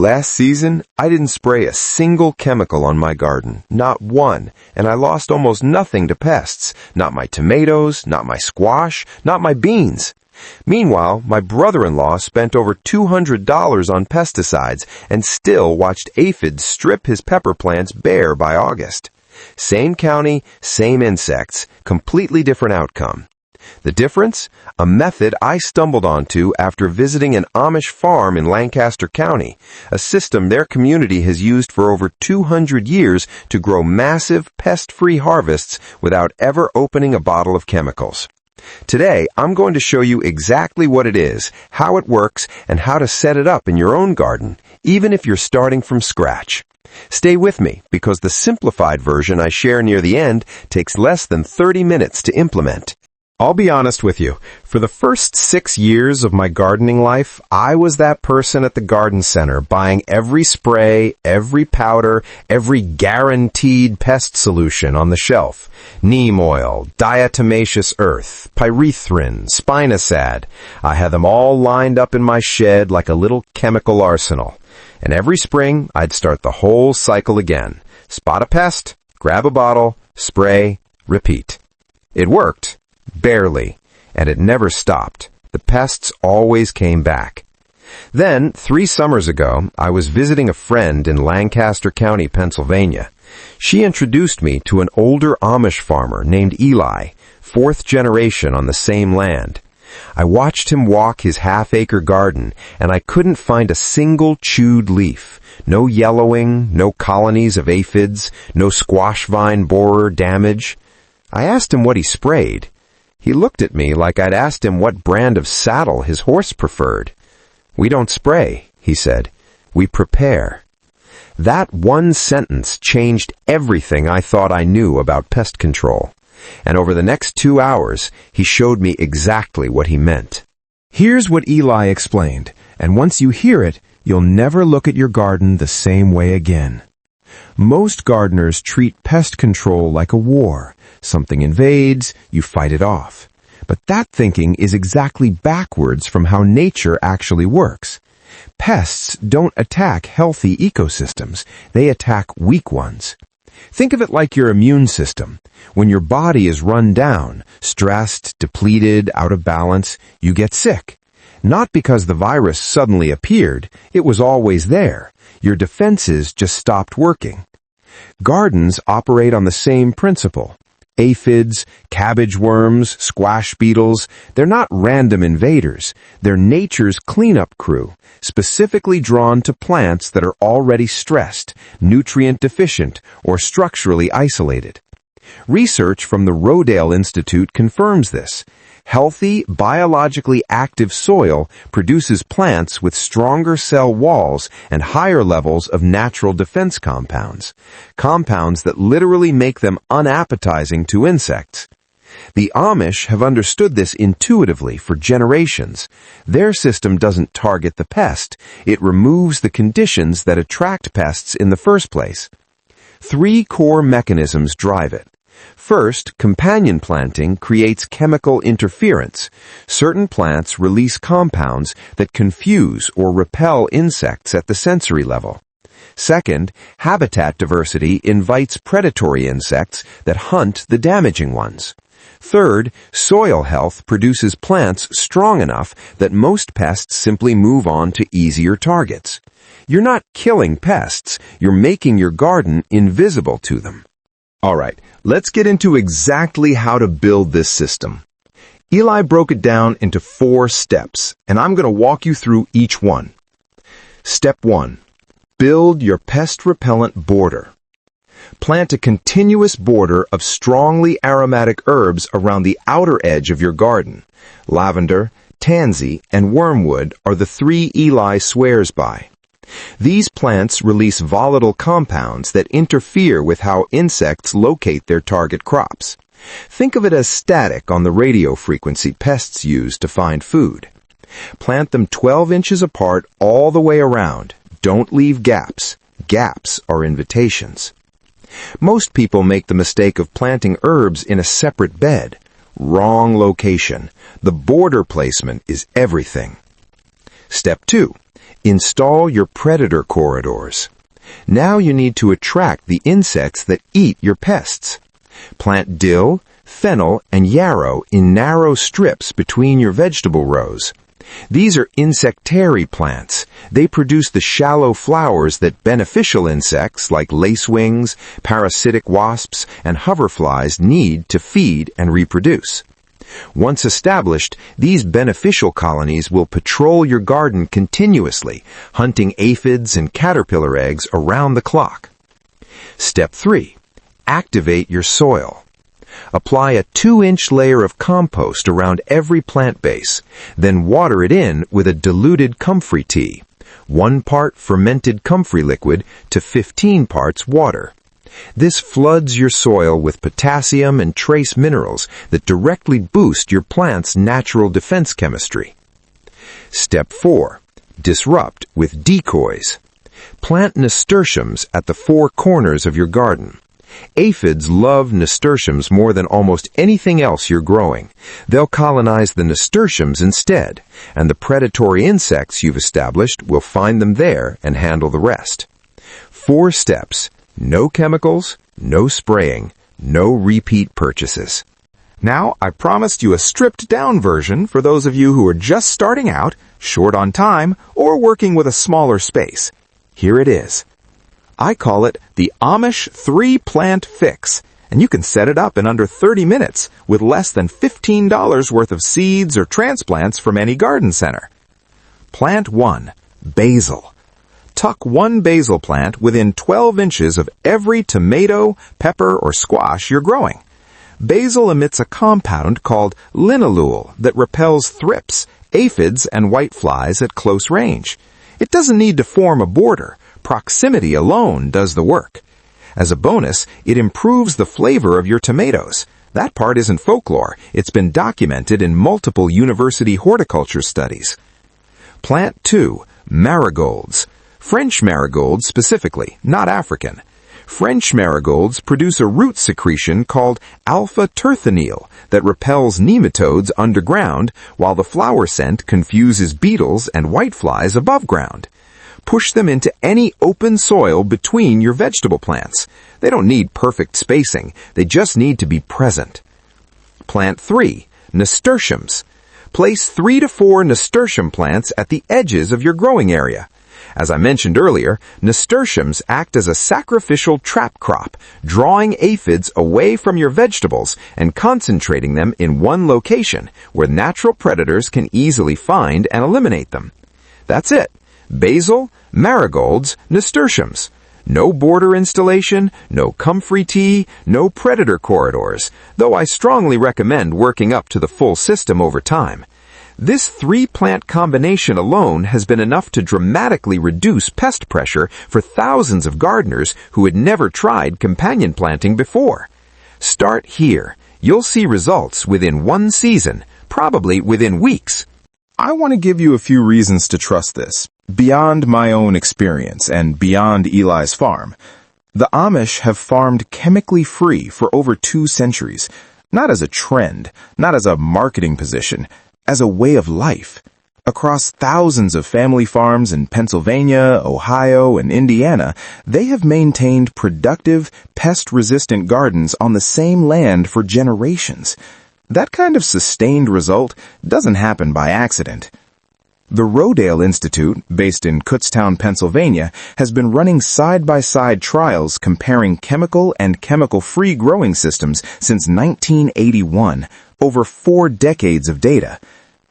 Last season, I didn't spray a single chemical on my garden, not one, and I lost almost nothing to pests, not my tomatoes, not my squash, not my beans. Meanwhile, my brother-in-law spent over $200 on pesticides and still watched aphids strip his pepper plants bare by August. Same county, same insects, completely different outcome. The difference? A method I stumbled onto after visiting an Amish farm in Lancaster County, a system their community has used for over 200 years to grow massive, pest-free harvests without ever opening a bottle of chemicals. Today, I'm going to show you exactly what it is, how it works, and how to set it up in your own garden, even if you're starting from scratch. Stay with me, because the simplified version I share near the end takes less than 30 minutes to implement. I'll be honest with you. For the first 6 years of my gardening life, I was that person at the garden center buying every spray, every powder, every guaranteed pest solution on the shelf. Neem oil, diatomaceous earth, pyrethrin, spinosad. I had them all lined up in my shed like a little chemical arsenal. And every spring, I'd start the whole cycle again. Spot a pest, grab a bottle, spray, repeat. It worked. Barely, and it never stopped. The pests always came back. Then, 3 summers ago, I was visiting a friend in Lancaster County, Pennsylvania. She introduced me to an older Amish farmer named Eli, 4th generation on the same land. I watched him walk his half-acre garden, and I couldn't find a single chewed leaf. No yellowing, no colonies of aphids, no squash vine borer damage. I asked him what he sprayed. He looked at me like I'd asked him what brand of saddle his horse preferred. "We don't spray," he said. "We prepare." That one sentence changed everything I thought I knew about pest control. And over the next 2 hours, he showed me exactly what he meant. Here's what Eli explained, and once you hear it, you'll never look at your garden the same way again. Most gardeners treat pest control like a war. Something invades, you fight it off. But that thinking is exactly backwards from how nature actually works. Pests don't attack healthy ecosystems. They attack weak ones. Think of it like your immune system. When your body is run down, stressed, depleted, out of balance, you get sick. Not because the virus suddenly appeared. It was always there. Your defenses just stopped working. Gardens operate on the same principle. Aphids, cabbage worms, squash beetles, they're not random invaders. They're nature's cleanup crew, specifically drawn to plants that are already stressed, nutrient deficient, or structurally isolated. Research from the Rodale Institute confirms this. Healthy, biologically active soil produces plants with stronger cell walls and higher levels of natural defense compounds, compounds that literally make them unappetizing to insects. The Amish have understood this intuitively for generations. Their system doesn't target the pest. It removes the conditions that attract pests in the first place. 3 core mechanisms drive it. First, companion planting creates chemical interference. Certain plants release compounds that confuse or repel insects at the sensory level. Second, habitat diversity invites predatory insects that hunt the damaging ones. Third, soil health produces plants strong enough that most pests simply move on to easier targets. You're not killing pests, you're making your garden invisible to them. All right, let's get into exactly how to build this system. Eli broke it down into 4 steps, and I'm going to walk you through each one. Step 1. Build your pest repellent border. Plant a continuous border of strongly aromatic herbs around the outer edge of your garden. Lavender, tansy, and wormwood are the 3 Eli swears by. These plants release volatile compounds that interfere with how insects locate their target crops. Think of it as static on the radio frequency pests use to find food. Plant them 12 inches apart all the way around. Don't leave gaps. Gaps are invitations. Most people make the mistake of planting herbs in a separate bed. Wrong location. The border placement is everything. Step 2. Install your predator corridors. Now you need to attract the insects that eat your pests. Plant dill, fennel, and yarrow in narrow strips between your vegetable rows. These are insectary plants. They produce the shallow flowers that beneficial insects like lacewings, parasitic wasps, and hoverflies need to feed and reproduce. Once established, these beneficial colonies will patrol your garden continuously, hunting aphids and caterpillar eggs around the clock. Step 3. Activate your soil. Apply a 2-inch layer of compost around every plant base, then water it in with a diluted comfrey tea, 1 part fermented comfrey liquid to 15 parts water. This floods your soil with potassium and trace minerals that directly boost your plant's natural defense chemistry. Step 4. Disrupt with decoys. Plant nasturtiums at the 4 corners of your garden. Aphids love nasturtiums more than almost anything else you're growing. They'll colonize the nasturtiums instead, and the predatory insects you've established will find them there and handle the rest. 4 steps. No chemicals, no spraying, no repeat purchases. Now, I promised you a stripped-down version for those of you who are just starting out, short on time, or working with a smaller space. Here it is. I call it the Amish 3-plant fix, and you can set it up in under 30 minutes with less than $15 worth of seeds or transplants from any garden center. Plant 1. Basil. Tuck 1 basil plant within 12 inches of every tomato, pepper, or squash you're growing. Basil emits a compound called linalool that repels thrips, aphids, and whiteflies at close range. It doesn't need to form a border. Proximity alone does the work. As a bonus, it improves the flavor of your tomatoes. That part isn't folklore. It's been documented in multiple university horticulture studies. Plant 2. Marigolds. French marigolds specifically, not African. French marigolds produce a root secretion called alpha-terphenyl that repels nematodes underground, while the flower scent confuses beetles and whiteflies above ground. Push them into any open soil between your vegetable plants. They don't need perfect spacing. They just need to be present. Plant 3. Nasturtiums. Place 3 to 4 nasturtium plants at the edges of your growing area. As I mentioned earlier, nasturtiums act as a sacrificial trap crop, drawing aphids away from your vegetables and concentrating them in one location where natural predators can easily find and eliminate them. That's it. Basil, marigolds, nasturtiums. No border installation, no comfrey tea, no predator corridors, though I strongly recommend working up to the full system over time. This 3-plant combination alone has been enough to dramatically reduce pest pressure for thousands of gardeners who had never tried companion planting before. Start here. You'll see results within 1 season, probably within weeks. I want to give you a few reasons to trust this, beyond my own experience and beyond Eli's farm. The Amish have farmed chemically free for over 2 centuries, not as a trend, not as a marketing position, as a way of life. Across thousands of family farms in Pennsylvania, Ohio, and Indiana, they have maintained productive, pest-resistant gardens on the same land for generations. That kind of sustained result doesn't happen by accident. The Rodale Institute, based in Kutztown, Pennsylvania, has been running side-by-side trials comparing chemical and chemical-free growing systems since 1981, over 4 decades of data.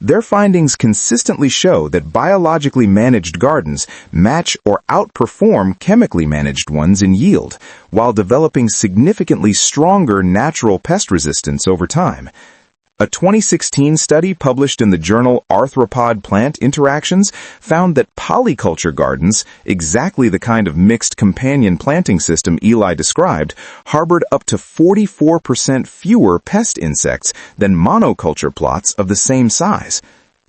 Their findings consistently show that biologically managed gardens match or outperform chemically managed ones in yield, while developing significantly stronger natural pest resistance over time. A 2016 study published in the journal Arthropod Plant Interactions found that polyculture gardens, exactly the kind of mixed companion planting system Eli described, harbored up to 44% fewer pest insects than monoculture plots of the same size.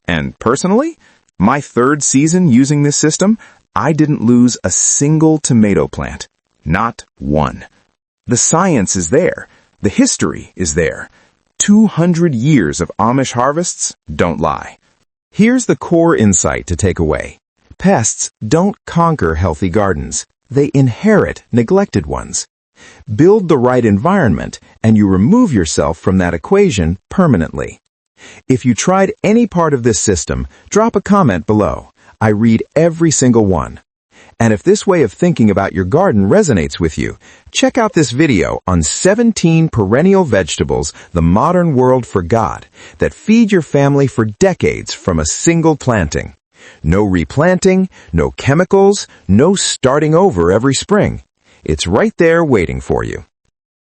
And personally, my 3rd season using this system, I didn't lose a single tomato plant. Not one. The science is there. The history is there. 200 years of Amish harvests don't lie. Here's the core insight to take away. Pests don't conquer healthy gardens. They inherit neglected ones. Build the right environment, and you remove yourself from that equation permanently. If you tried any part of this system, drop a comment below. I read every single one. And if this way of thinking about your garden resonates with you, check out this video on 17 perennial vegetables the modern world forgot that feed your family for decades from a single planting. No replanting, no chemicals, no starting over every spring. It's right there waiting for you.